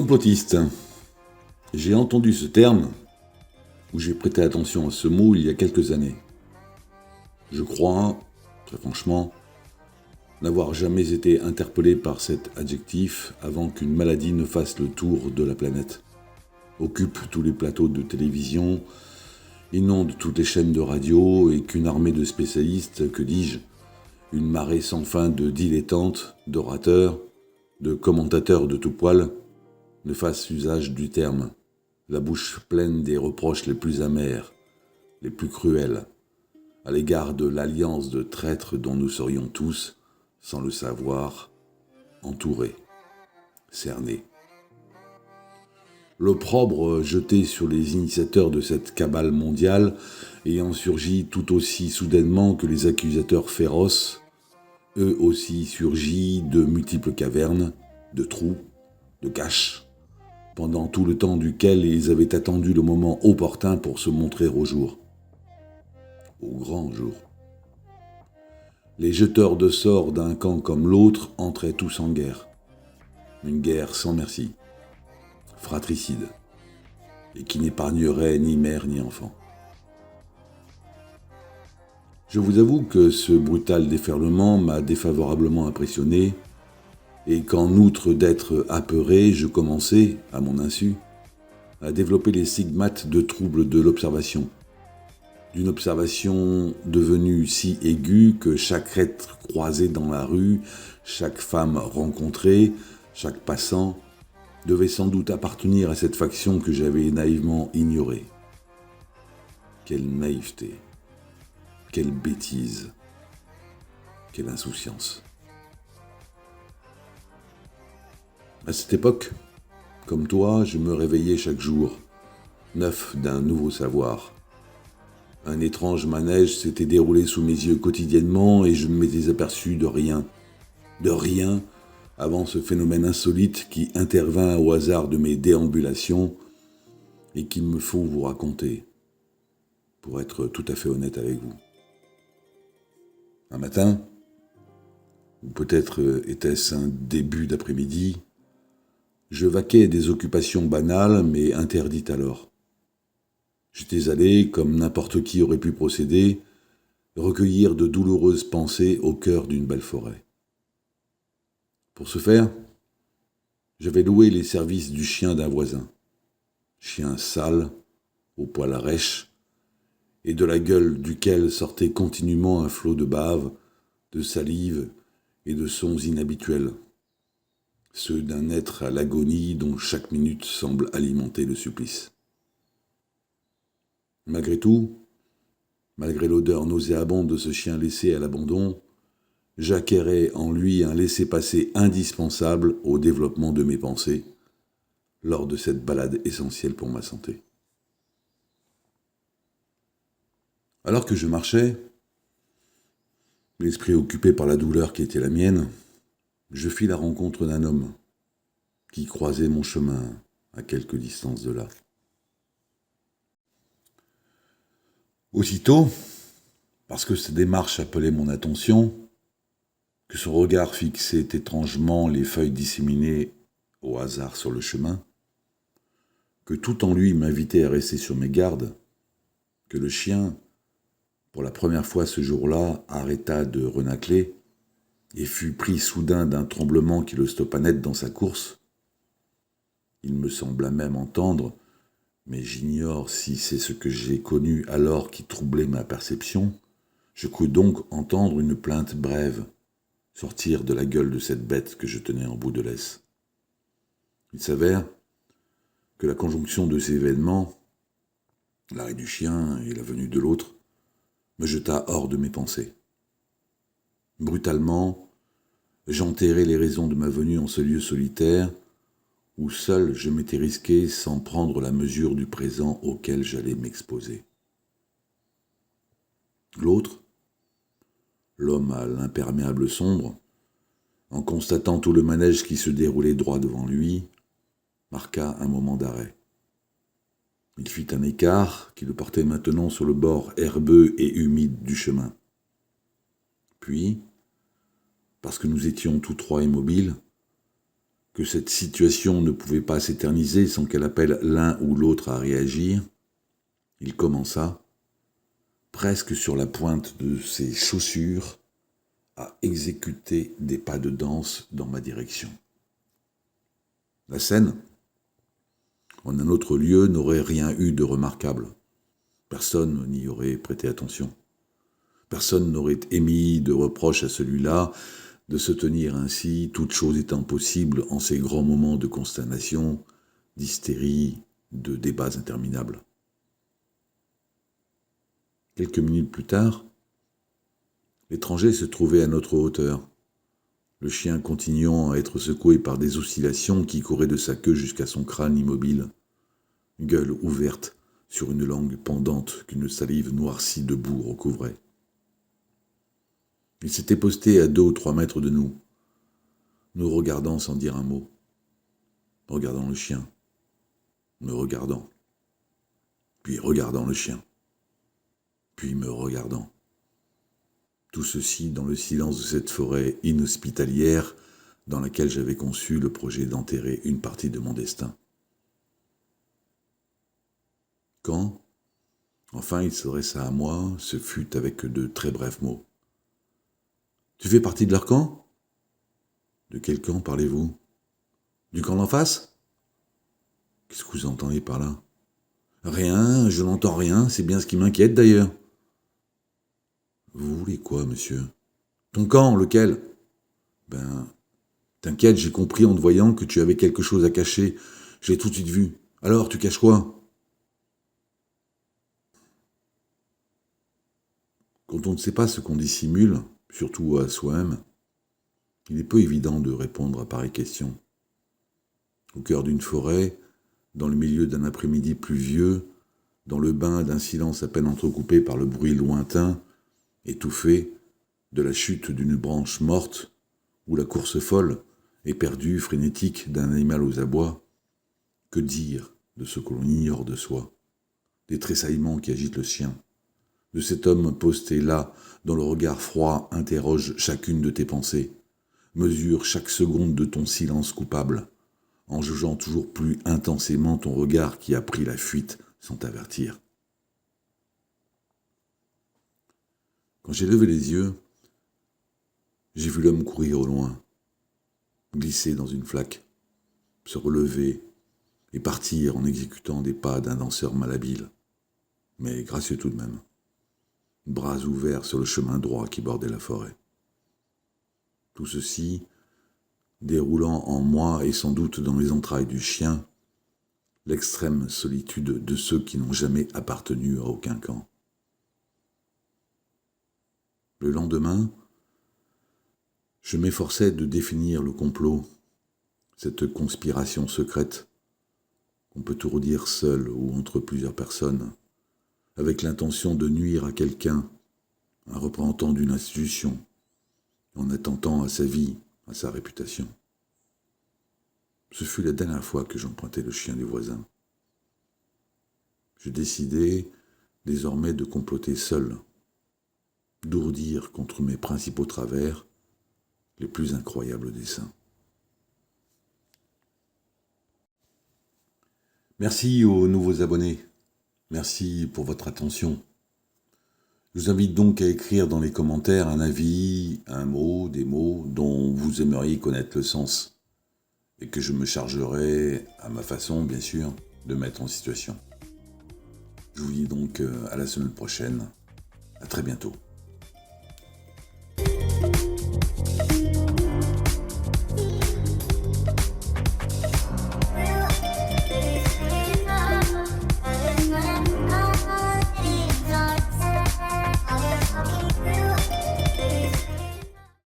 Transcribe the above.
Complotiste. J'ai entendu ce terme, ou j'ai prêté attention à ce mot il y a quelques années. Je crois, très franchement, n'avoir jamais été interpellé par cet adjectif avant qu'une maladie ne fasse le tour de la planète, occupe tous les plateaux de télévision, inonde toutes les chaînes de radio et qu'une armée de spécialistes, que dis-je, une marée sans fin de dilettantes, d'orateurs, de commentateurs de tout poil, ne fasse usage du terme, la bouche pleine des reproches les plus amers, les plus cruels, à l'égard de l'alliance de traîtres dont nous serions tous, sans le savoir, entourés, cernés. L'opprobre jeté sur les initiateurs de cette cabale mondiale ayant surgi tout aussi soudainement que les accusateurs féroces, eux aussi surgis de multiples cavernes, de trous, de caches, pendant tout le temps duquel ils avaient attendu le moment opportun pour se montrer au jour. Au grand jour. Les jeteurs de sorts d'un camp comme l'autre entraient tous en guerre. Une guerre sans merci, fratricide, et qui n'épargnerait ni mère ni enfant. Je vous avoue que ce brutal déferlement m'a défavorablement impressionné, et qu'en outre d'être apeuré, je commençais, à mon insu, à développer les stigmates de troubles de l'observation. D'une observation devenue si aiguë que chaque être croisé dans la rue, chaque femme rencontrée, chaque passant, devait sans doute appartenir à cette faction que j'avais naïvement ignorée. Quelle naïveté, quelle bêtise, quelle insouciance. À cette époque, comme toi, je me réveillais chaque jour, neuf d'un nouveau savoir. Un étrange manège s'était déroulé sous mes yeux quotidiennement et je ne m'étais aperçu de rien, avant ce phénomène insolite qui intervint au hasard de mes déambulations et qu'il me faut vous raconter, pour être tout à fait honnête avec vous. Un matin, ou peut-être était-ce un début d'après-midi, je vaquais des occupations banales mais interdites alors. J'étais allé, comme n'importe qui aurait pu procéder, recueillir de douloureuses pensées au cœur d'une belle forêt. Pour ce faire, j'avais loué les services du chien d'un voisin. Chien sale, au poil rêche, et de la gueule duquel sortait continuellement un flot de bave, de salive et de sons inhabituels. Ceux d'un être à l'agonie dont chaque minute semble alimenter le supplice. Malgré tout, malgré l'odeur nauséabonde de ce chien laissé à l'abandon, j'acquérais en lui un laissez-passer indispensable au développement de mes pensées lors de cette balade essentielle pour ma santé. Alors que je marchais, l'esprit occupé par la douleur qui était la mienne, je fis la rencontre d'un homme qui croisait mon chemin à quelque distance de là. Aussitôt, parce que sa démarche appelait mon attention, que son regard fixait étrangement les feuilles disséminées au hasard sur le chemin, que tout en lui m'invitait à rester sur mes gardes, que le chien, pour la première fois ce jour-là, arrêta de renâcler et fut pris soudain d'un tremblement qui le stoppa net dans sa course. Il me sembla même entendre, mais j'ignore si c'est ce que j'ai connu alors qui troublait ma perception, je crus donc entendre une plainte brève sortir de la gueule de cette bête que je tenais en bout de laisse. Il s'avère que la conjonction de ces événements, l'arrêt du chien et la venue de l'autre, me jeta hors de mes pensées. Brutalement, j'enterrai les raisons de ma venue en ce lieu solitaire, où seul je m'étais risqué sans prendre la mesure du présent auquel j'allais m'exposer. L'autre, l'homme à l'imperméable sombre, en constatant tout le manège qui se déroulait droit devant lui, marqua un moment d'arrêt. Il fit un écart qui le portait maintenant sur le bord herbeux et humide du chemin. Puis, parce que nous étions tous trois immobiles, que cette situation ne pouvait pas s'éterniser sans qu'elle appelle l'un ou l'autre à réagir, il commença, presque sur la pointe de ses chaussures, à exécuter des pas de danse dans ma direction. La scène, en un autre lieu, n'aurait rien eu de remarquable. Personne n'y aurait prêté attention. Personne n'aurait émis de reproche à celui-là de se tenir ainsi, toute chose étant possible en ces grands moments de consternation, d'hystérie, de débats interminables. Quelques minutes plus tard, l'étranger se trouvait à notre hauteur, le chien continuant à être secoué par des oscillations qui couraient de sa queue jusqu'à son crâne immobile, gueule ouverte sur une langue pendante qu'une salive noircie de boue recouvrait. Il s'était posté à 2 ou 3 mètres de nous, nous regardant sans dire un mot, regardant le chien, me regardant, puis regardant le chien, puis me regardant. Tout ceci dans le silence de cette forêt inhospitalière dans laquelle j'avais conçu le projet d'enterrer une partie de mon destin. Quand, enfin, il s'adressa à moi, ce fut avec de très brefs mots. « Tu fais partie de leur camp ?»« De quel camp parlez-vous ? Du camp d'en face ? » ?»« Qu'est-ce que vous entendez par là ? » ?»« Rien, je n'entends rien, c'est bien ce qui m'inquiète d'ailleurs. »« Vous voulez quoi, monsieur ? » ?»« Ton camp, lequel ? » ?»« T'inquiète, j'ai compris en te voyant que tu avais quelque chose à cacher. Je l'ai tout de suite vu. Alors, tu caches quoi ? » Quand on ne sait pas ce qu'on dissimule, surtout à soi-même, il est peu évident de répondre à pareille question. Au cœur d'une forêt, dans le milieu d'un après-midi pluvieux, dans le bain d'un silence à peine entrecoupé par le bruit lointain, étouffé, de la chute d'une branche morte, ou la course folle, éperdue, frénétique d'un animal aux abois, que dire de ce que l'on ignore de soi, des tressaillements qui agitent le chien, de cet homme posté là, dont le regard froid interroge chacune de tes pensées, mesure chaque seconde de ton silence coupable, en jugeant toujours plus intensément ton regard qui a pris la fuite sans t'avertir. Quand j'ai levé les yeux, j'ai vu l'homme courir au loin, glisser dans une flaque, se relever et partir en exécutant des pas d'un danseur malhabile, mais gracieux tout de même, bras ouverts sur le chemin droit qui bordait la forêt. Tout ceci déroulant en moi et sans doute dans les entrailles du chien, l'extrême solitude de ceux qui n'ont jamais appartenu à aucun camp. Le lendemain, je m'efforçais de définir le complot, cette conspiration secrète qu'on peut tout redire seul ou entre plusieurs personnes, avec l'intention de nuire à quelqu'un, un représentant d'une institution, en attentant à sa vie, à sa réputation. Ce fut la dernière fois que j'empruntai le chien des voisins. Je décidai désormais de comploter seul, d'ourdir contre mes principaux travers les plus incroyables desseins. Merci aux nouveaux abonnés. Merci pour votre attention. Je vous invite donc à écrire dans les commentaires un avis, un mot, des mots dont vous aimeriez connaître le sens et que je me chargerai, à ma façon bien sûr, de mettre en situation. Je vous dis donc à la semaine prochaine. À très bientôt.